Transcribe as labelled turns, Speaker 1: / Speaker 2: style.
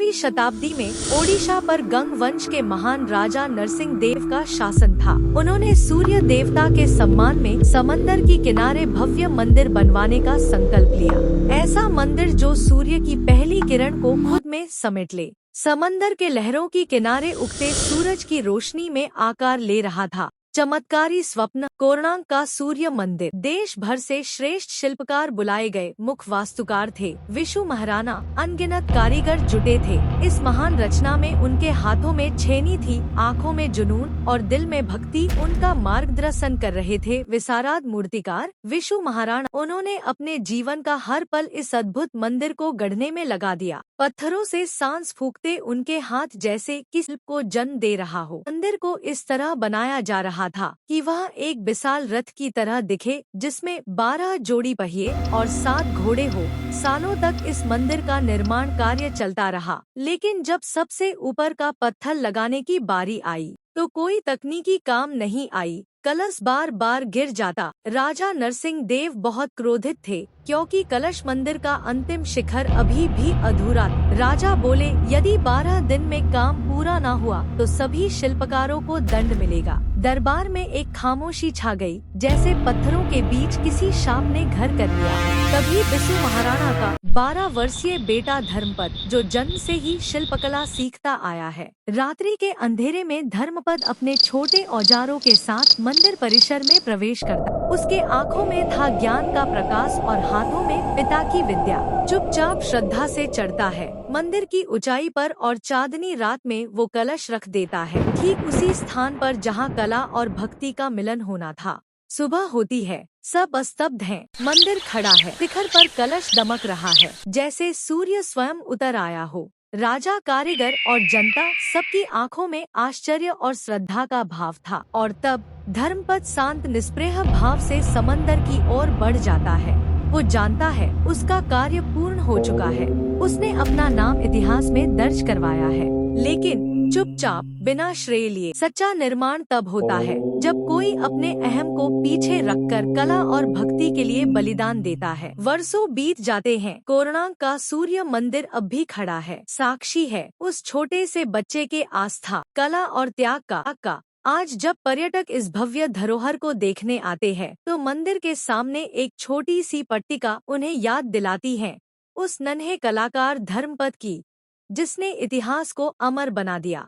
Speaker 1: 16वीं शताब्दी में ओडिशा पर गंग वंश के महान राजा नरसिंह देव का शासन था। उन्होंने सूर्य देवता के सम्मान में समंदर की किनारे भव्य मंदिर बनवाने का संकल्प लिया। ऐसा मंदिर जो सूर्य की पहली किरण को खुद में समेट ले। समंदर के लहरों की किनारे उगते सूरज की रोशनी में आकार ले रहा था। चमत्कारी स्वप्न। कोणार्क का सूर्य मंदिर। देश भर से श्रेष्ठ शिल्पकार बुलाए गए मुख्य वास्तुकार थे। विशु महाराणा। अनगिनत कारीगर जुटे थे। इस महान रचना में उनके हाथों में छेनी थी, आंखों में जुनून और दिल में भक्ति। उनका मार्गदर्शन कर रहे थे विशारद मूर्तिकार विशु महाराणा। उन्होंने अपने जीवन का हर पल इस अद्भुत मंदिर को गढ़ने में लगा दिया। पत्थरों से सांस फूंकते उनके हाथ जैसे कि शिल्प को जन्म दे रहा हो। मंदिर को इस तरह बनाया जा रहा था कि वह एक विशाल रथ की तरह दिखे, जिसमें 12 जोड़ी पहिए और 7 घोड़े हो। सालों तक इस मंदिर का निर्माण कार्य चलता रहा, लेकिन जब सबसे ऊपर का पत्थर लगाने की बारी आई तो कोई तकनीकी काम नहीं आई। कलश बार बार गिर जाता। राजा नरसिंह देव बहुत क्रोधित थे, क्योंकि कलश मंदिर का अंतिम शिखर अभी भी अधूरा था। राजा बोले, यदि 12 दिन में काम पूरा न हुआ तो सभी शिल्पकारों को दंड मिलेगा। दरबार में एक खामोशी छा गई, जैसे पत्थरों के बीच किसी सांप ने घर कर लिया। तभी विशु महाराणा का 12 वर्षीय बेटा धर्मपद, जो जन्म से ही शिल्पकला सीखता आया है, रात्रि के अंधेरे में धर्मपद अपने छोटे औजारों के साथ मंदिर परिसर में प्रवेश करता। उसके आंखों में था ज्ञान का प्रकाश और हाथों में पिता की विद्या। चुपचाप श्रद्धा से चढ़ता है मंदिर की ऊंचाई पर और चांदनी रात में वो कलश रख देता है, ठीक उसी स्थान पर जहाँ कला और भक्ति का मिलन होना था। सुबह होती है, सब स्तब्ध हैं। मंदिर खड़ा है, शिखर पर कलश दमक रहा है, जैसे सूर्य स्वयं उतर आया हो। राजा, कारीगर और जनता, सबकी आंखों में आश्चर्य और श्रद्धा का भाव था। और तब धर्मपद शांत निष्प्रेह भाव से समंदर की ओर बढ़ जाता है। वो जानता है उसका कार्य पूर्ण हो चुका है। उसने अपना नाम इतिहास में दर्ज करवाया है, लेकिन चुपचाप, बिना श्रेय लिए। सच्चा निर्माण तब होता है जब कोई अपने अहम को पीछे रखकर कला और भक्ति के लिए बलिदान देता है। वर्षों बीत जाते हैं। कोणार्क का सूर्य मंदिर अब भी खड़ा है, साक्षी है उस छोटे से बच्चे के आस्था, कला और त्याग का। आज जब पर्यटक इस भव्य धरोहर को देखने आते हैं, तो मंदिर के सामने एक छोटी सी पट्टिका उन्हें याद दिलाती है उस नन्हे कलाकार धर्मपद की, जिसने इतिहास को अमर बना दिया।